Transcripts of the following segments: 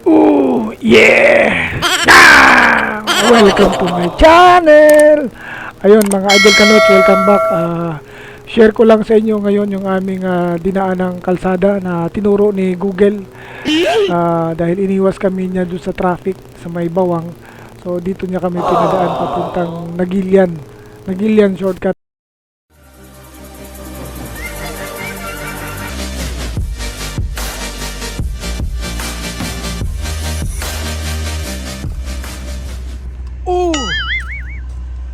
Oh, yeah! Ah! Welcome to my channel! Ayun mga idol kanots, welcome back. Share ko lang sa inyo ngayon yung aming dinaanang kalsada na tinuro ni Google. Dahil iniwas kami niya doon sa traffic sa may Bawang. So dito niya kami pinadaan papuntang Nagilian. Nagilian shortcut. Oh!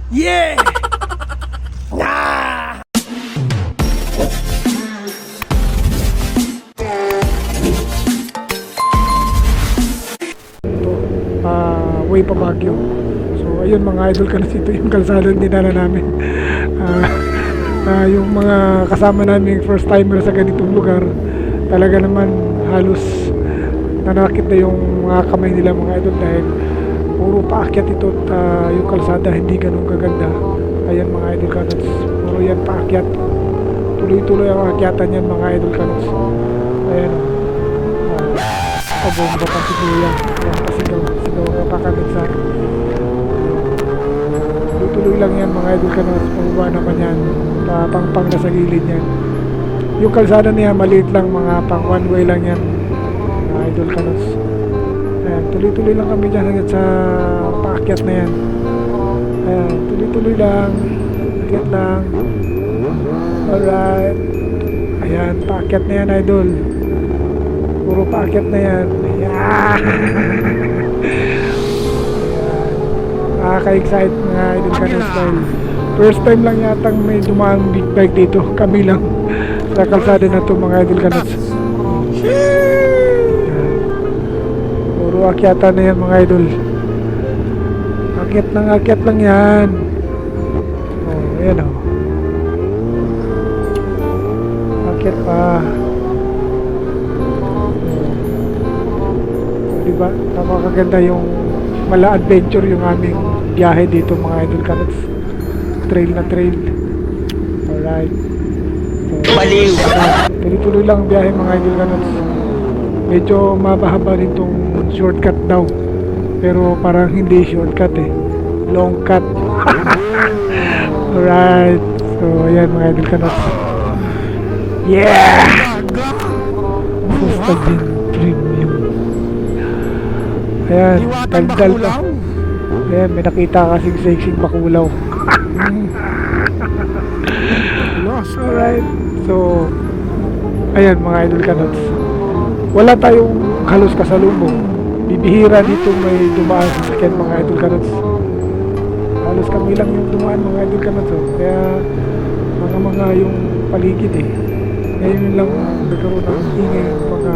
Yeah! Ah! Way pa Baguio. So ayun mga idol, kasi ito yung kalsada dinala namin. Yung mga kasama namin first timer sa ganitong lugar, talaga naman halos nanakit na yung mga kamay nila mga idol, dahil puro paakyat ito at yung kalsada hindi ganun kaganda. Ayan mga idol kanots, puro yan paakyat, tuloy-tuloy ang akyatan yan mga idol kanots. Ayan, pabomba pa si Kuya. Ayan, pasigaw ka pa kami sa tuloy lang yan mga idol kanots. Pababa naman yan, pang na sa gilid yan. Yung kalsada niya maliit lang, mga pang one way lang yan mga idol kanots. Ayan, tuloy-tuloy lang kami dyan hanggang sa paakyat na yan. Ayan, tuloy-tuloy lang, paakyat lang. Alright, ayan, paakyat na yan idol, puro paakyat na yan. Ayan. Nakaka-excite mga idol kanots, dahil first time lang yatang may dumaan big bike dito, kami lang sa kalsada na to mga idol kanots. Puro akyatan na yan mga idol, akyat lang yan. Oh, ayan o, akyat pa. Diba? Napakaganda yung mala adventure yung aming biyahe dito mga idol kanots. Trail na trail. Alright. So, tuloy-tuloy lang ang biyahe mga idol kanots. Medyo mabahaba rin tong shortcut daw, pero parang hindi shortcut eh, long cut. Alright. So ayan mga idol kanots. Yeah! Fustajin Premium. Ayan, tagdal pa. Ayan, may nakita kasing sexing bakulaw. Alright. So ayan mga idol kanots, wala tayong halos kasalubong. Bibihira dito may dumaan sa sakyan mga idol kanots. Halos kami lang yung dumaan mga idol kanots. Kaya mga yung paligid eh. Ngayon lang nagkaroon ng ingay yung mga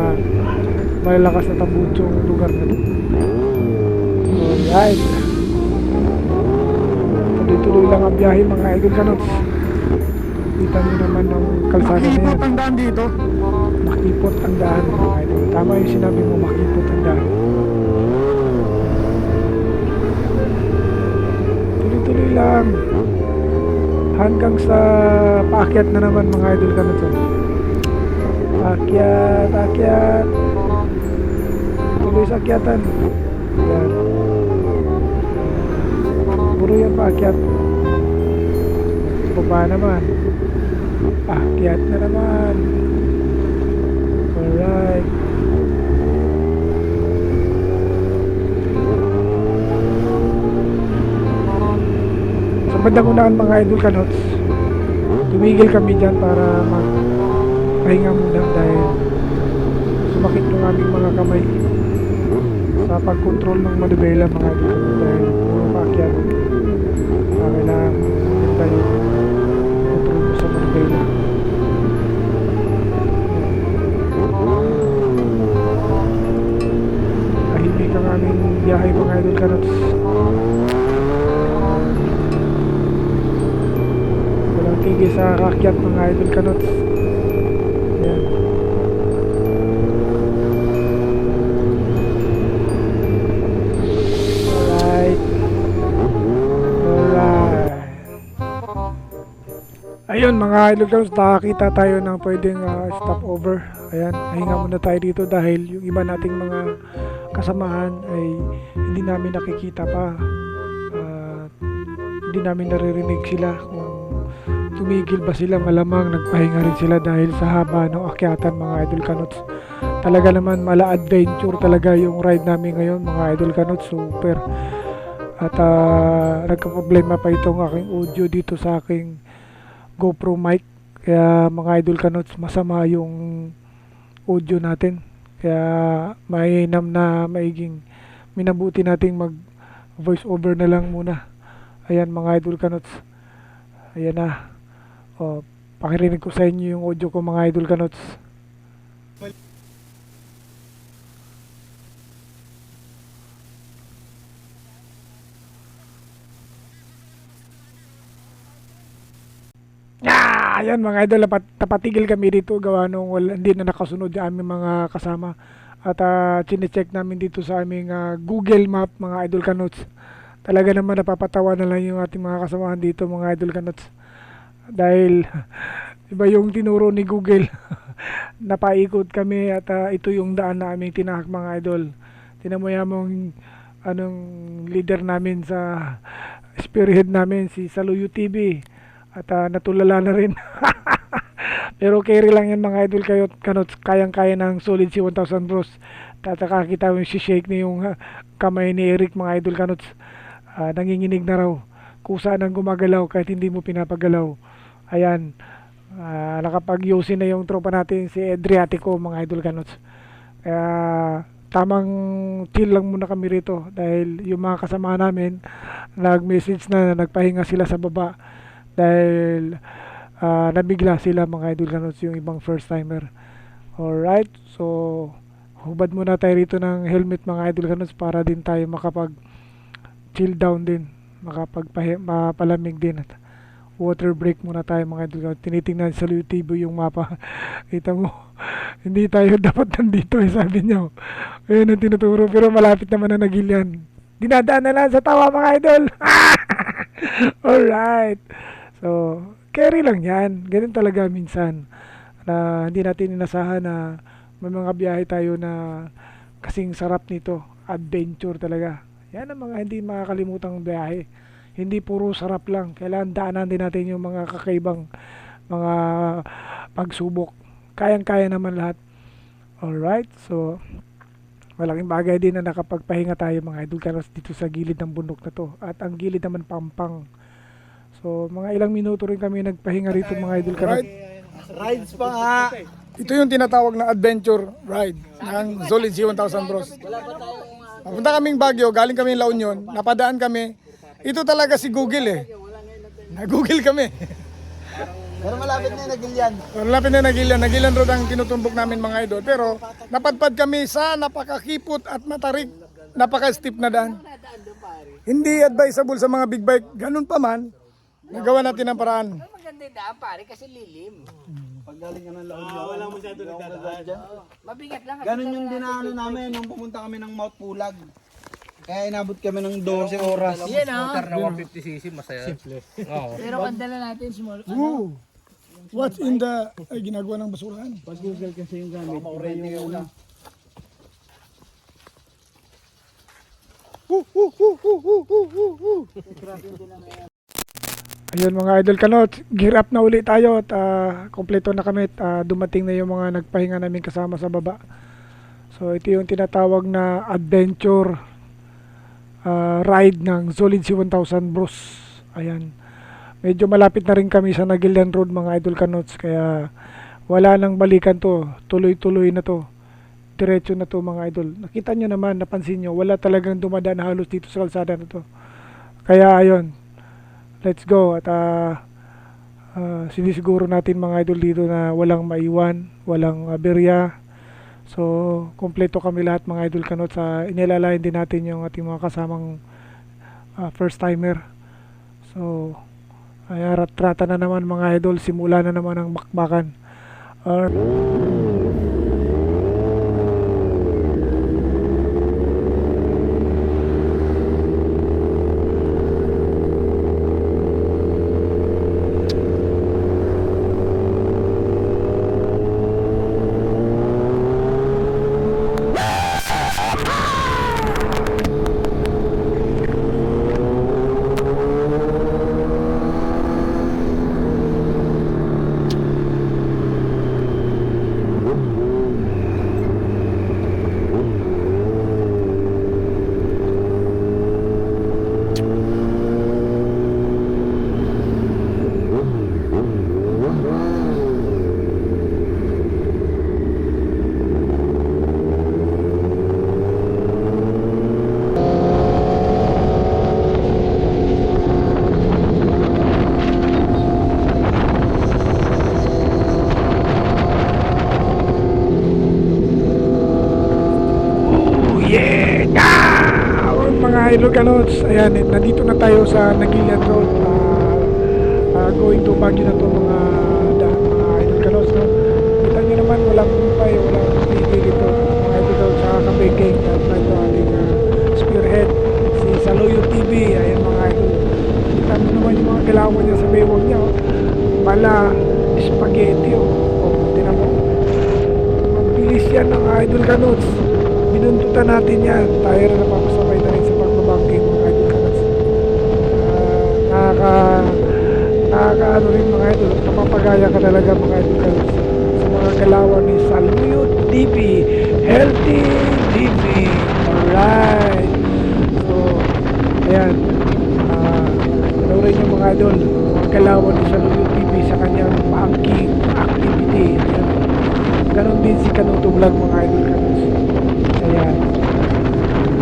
malalakas na tambudsong lugar na ito. Alright. Tuloy-tuloy lang ang biyahe mga idol kanots. Kita nyo naman ng kalsada na yan. Makipot ang daan dito. Makipot ang daan mga idol. Tama yung sinabi mo, makipot ang daan. Tuloy-tuloy lang hanggang sa paakyat na naman mga idol kanots. Akyat. Tuloy sa akyatan. Yan. Puro yan paakyat. Baba naman, akyat na naman. Alright. Sa bandang unahan mga idol kanots, tumigil kami dyan para magpahinga muna, dahil sumakit ng aming mga kamay sa pagkontrol ng manubela mga idol kanots, dahil puro paakyat. Kailangan tayo control mo sa manubela. Tahimik ang aming biyahe mga idol kanots. Walang tigil sa kakyat mga idol kanots. Ayan. Ayun mga idol kanots, nakakita tayo ng pwedeng stop over Ayan, nahinga muna tayo dito dahil yung iba nating mga kasamahan ay hindi namin nakikita pa. At hindi namin naririnig sila kung tumigil ba sila, malamang nagpahinga rin sila dahil sa haba ng akyatan mga idol kanots. Talaga naman mala adventure talaga yung ride namin ngayon mga idol kanots, super. At nagka-problema pa itong aking audio dito sa aking GoPro mic. Kaya mga idol kanots, masama yung audio natin. Kaya mainam na maiging minabuti nating mag voice over na lang muna. Ayan mga idol kanots. Ayan na. O, pakirinig ko sa inyo yung audio ko mga idol kanots. Ayan mga idol, napatigil kami dito gawa nung hindi na nakasunod yung aming mga kasama. At chinecheck namin dito sa aming Google Map mga idol kanots. Talaga naman napapatawa na lang yung ating mga kasamahan dito mga idol kanots. Dahil iba yung tinuro ni Google. Napaikot kami at ito yung daan na aming tinahak mga idol. Tinan mo yung anong leader namin sa spearhead namin, si Saluyo TV. At natulala na rin. Pero carry lang yan mga idol kayo kanots, kayang-kaya ng solid si 1000 bros. Tataka mo si shake ni yung kamay ni Eric mga idol kanots. Nanginginig na raw. Kusa nang gumagalaw kahit hindi mo pinapagalaw. Ayan. Nakapag-yosin na yung tropa natin si Adriatico mga idol kanots. Kaya tamang chill lang muna kami rito dahil yung mga kasama namin nag-message na nagpahinga sila sa baba dahil nabigla sila mga idol kanots, yung ibang first timer. Alright, so hubad muna tayo rito ng helmet mga idol kanots para din tayo makapag chill down din, mapalamig din. At water break muna tayo mga idol kanots. Tinitingnan sa YouTube yung mapa. Kita mo, hindi tayo dapat nandito sabi niyo. Ayun ang tinuturo, pero malapit naman na Nagilian. Dinadaan na lang sa tawa mga idol. Alright, so carry lang yan. Ganun talaga minsan na hindi natin inasahan na may mga biyahe tayo na kasing sarap nito. Adventure talaga. Yan ang mga hindi makakalimutang biyahe. Hindi puro sarap lang. Kailangan daanan din natin yung mga kakaibang mga pagsubok. Kayang-kaya naman lahat. Alright, so malaking bagay din na nakapagpahinga tayo mga idol karos dito sa gilid ng bundok na to. At ang gilid naman pampang. So, mga ilang minuto rin kami nagpahinga rito mga idol karos. Rides pa nga. Ito yung tinatawag na adventure ride ng Solid C 1000 Bros. Papunta kaming Baguio, galing kami La Union, napadaan kami. Ito talaga si Google eh. Nag-Google kami. Pero malapit na yung Nagilian. Malapit na Nagilian Road ang tinutumbok namin mga idol. Pero napadpad kami sa napakakipot at matarik, napaka-steep na daan. Hindi advisable sa mga big bike. Ganun pa man, nagawa natin ang paraan. Maganda yung daan pare kasi lilim. Pag galing ka ng La Union. Wala masyado nagdadaan dyan. Mabigat lang. Ganun yung dinaanan namin nung pumunta kami ng Mount Pulag. Kaya inabot kami ng 12 oras. Yan ah. Motor na 150cc masaya. Simple. Oo. Pero ang dala natin small. Woo! What's in the ay ginagawa ng basurahan? Pag Google kasi yung gamit. Iba yung una. Ayun mga idol kanots, gear up na uli tayo at kompleto na kami at dumating na yung mga nagpahinga namin kasama sa baba. So ito yung tinatawag na adventure ride ng Solid C 1000 Bros. Ayan. Medyo malapit na rin kami sa Nagilian Road mga idol kanots kaya wala nang balikan to. Tuloy-tuloy na to. Diretso na to mga idol. Nakita nyo naman, napansin nyo, wala talagang dumadaan halos dito sa kalsada na to. Kaya ayun, let's go at sinisiguro natin mga idol dito na walang maiwan, walang aberya. So, kompleto kami lahat mga idol kanot sa inilalayan din natin yung ating mga kasamang first timer. So, ay trata na naman mga idol, simula na naman ang bakbakan. Yeah! Mga idol kanots, ayan, nandito na tayo sa Nagilian Road. Going to Baguio na to mga idol kanots, no? Kita nyo naman, walang kumpay, walang tigil dito. Mga idol kanots, sa kapeking, ito ating spearhead, si Saloyo TV. Ayan mga idol. Kita nyo naman yung mga galawan niya sa baywang niya, oh. Pala, spaghetti, oh. Tinan mo. Mabilis yan ng idol kanots. Binuntutan natin yan. Tayo rin napapasabay na rin sa pagbabangking mga idol kanots. Nakakaano rin mga idol. Napapagaya ka talaga mga idol kanots sa mga galawan ni Saloyo TV, Healthy TV. Alright. So, ayan. Panoorin nyo mga idol, mga galawan ni Saloyo TV sa kanyang banking activity. Ayan. Ganon din si Kanuto Vlog mga idol kanots. Ayan.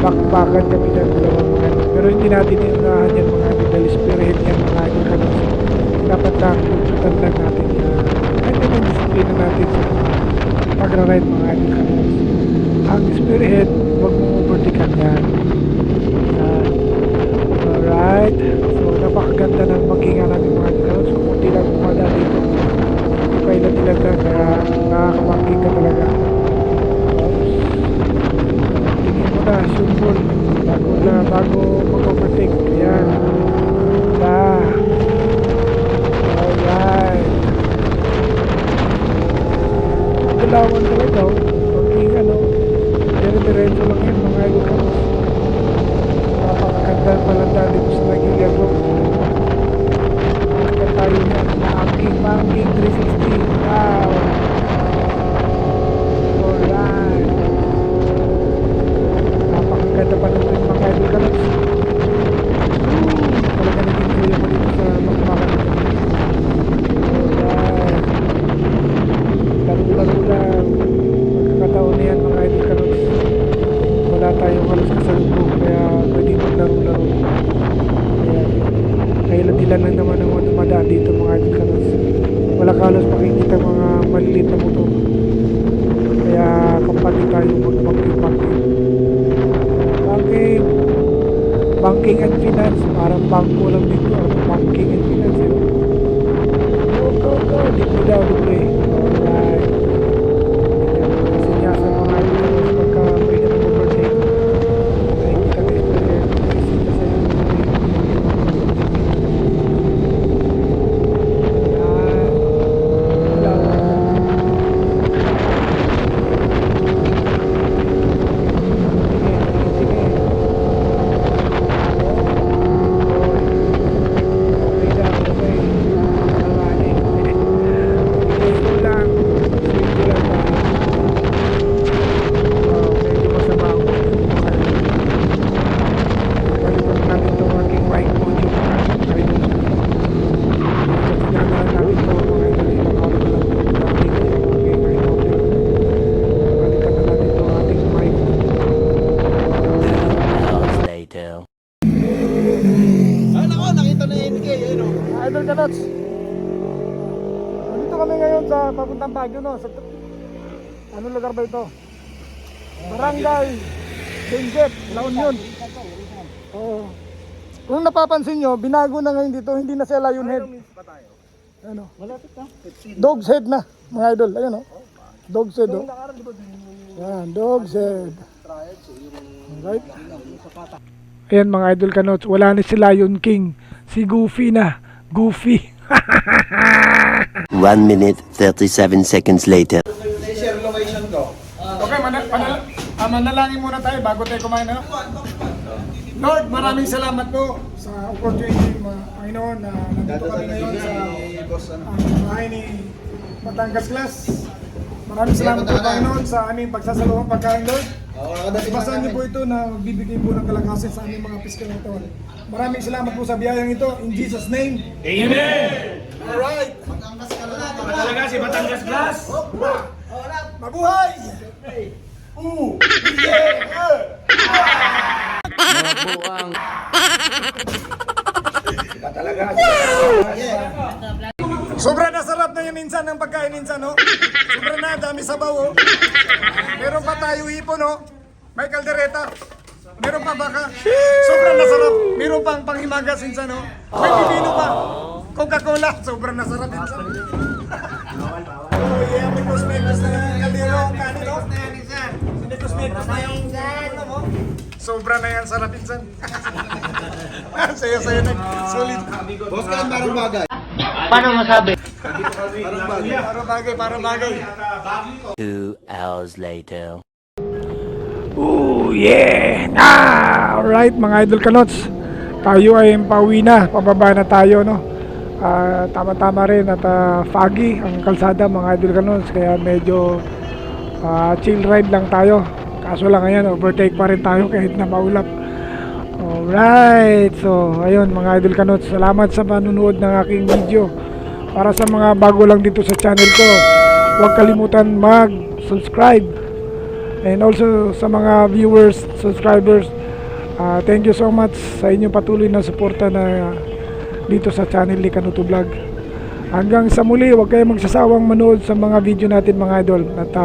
Bakbakan kami dyan dalawang mga idol. Pero hindi natin iunahan yan mga idol. Dahil spearhead yan mga idol kanots. Dapat lang tuntutan lang natin yan. Kahit naman disiplina natin sa pagra-ride mga idol kanots. Ang spearhead, huwag mong overtaken yan. Ayan. Alright. So napakaganda ng maghinga namin mga idol kanots. Kung hindi lang kumada dito, hindi pa ilan lang kaya nakakapangking ka talaga. Tingin mo na, symbol bago mag-overtake. Ayan. Alright. Galawan talaga, oh. Pagking ano, dire-diretso lang yan mga idol kanots. Napakaganda palanda dito sa Nagilian Road. Makakita tayo niyan. Banking 360. Wow. Alright. Napakaganda pa naman yung mga idol kanots. Talaga nag-enjoy ako dito sa magmakan nito. Alright. Laro-laro lang. Magkakataon na yan mga idol kanots. Wala tayong halos kasalubong kaya pwede maglaro-laro. Ayan. Kailan-ilan lang naman ang dumadaan dito mga idol kanots. Wala ka halos makikita mga maliliit na motor. Kaya kapag tayo mag-banking. Banking and finance, parang bangko lang dito. Banking and finance, eh. Go. Libre daw, libre. Alright. Kasi niya sa mga idol kanots pagka pwede mo overtake. Nakikita ka ito rin. Nakikita sa'yo. Idol kanots. Dito kami ngayon sa papuntang Baguio, no? Sa ano lugar ba ito? Barangay Benguet, La Union. Oo. Kung napapansin nyo, binago na ngayon dito, hindi na siya Lion Head. Ano? Malapit na. Dog's Head na, mga idol. Ayun, oh. Dog's Head, oh. Yan, Dog's Head. Alright. Ayan mga idol kanots, wala na si Lion King. Si Goofy na. Goofy. 1 minute 37 seconds later. Share location ko. Okay, manalangin muna tayo bago tayo kumain. Ano? Lord, maraming salamat po sa opportunity, Panginoon, na nandito kami ngayon sa bahay ni Batangas Class. Maraming salamat po, Panginoon, sa aming pagsasalubong pagkain, Lord. Basahan niyo po ito na magbibigay po ng kalakasan sa aming mga piskal na ito. Maraming salamat po sa biyayang ito. In Jesus' name. Amen! Alright! Talaga si Batangas Glass! Mabuhay! Sobra na sarap na yung minsan ng pagkain minsan, no? Sobra na, dami sabaw, oh. Meron pa tayo hipon, no? May kaldereta. Meron pa baka? Sobrang nasarap. Meron pang panghimagas insan, no? May pipino pa. Coca-Cola, sobrang nasarap insan. Oh yeah, may cosmetics na kaldero. Kano? May cosmetics na yung ano mo. Sobra na yan, sarap insan. Saya-saya na. Solid. Boss Ken, parang bagay. Parang bagay. 2 hours later. Oh yeah! Alright mga idol kanots, tayo ay pauwi na, pababa na tayo, no? Tama-tama rin at foggy ang kalsada mga idol kanots, kaya medyo chill ride lang tayo. Kaso lang ayan, overtake pa rin tayo kahit na maulap. Alright, so ayun mga idol kanots, salamat sa panunood ng aking video. Para sa mga bago lang dito sa channel ko, huwag kalimutan mag-subscribe. And also sa mga viewers, subscribers, thank you so much sa inyong patuloy na suporta na dito sa channel ni Kanuto Vlog. Hanggang sa muli, huwag kayong magsasawang manood sa mga video natin mga idol. At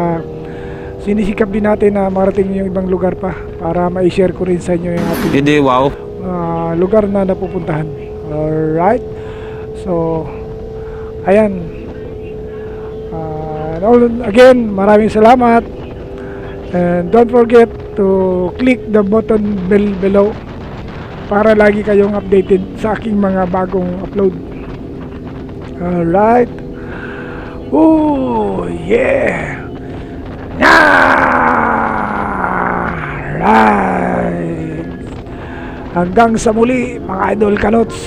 sinisikap din natin na marating yung ibang lugar pa para ma-share ko rin sa inyo yung ating lugar na napupuntahan. Alright, so ayan, again, maraming salamat. And don't forget to click the button bell below para lagi kayong updated sa aking mga bagong upload. Alright. Oh yeah. Alright. Hanggang sa muli mga idol kanots.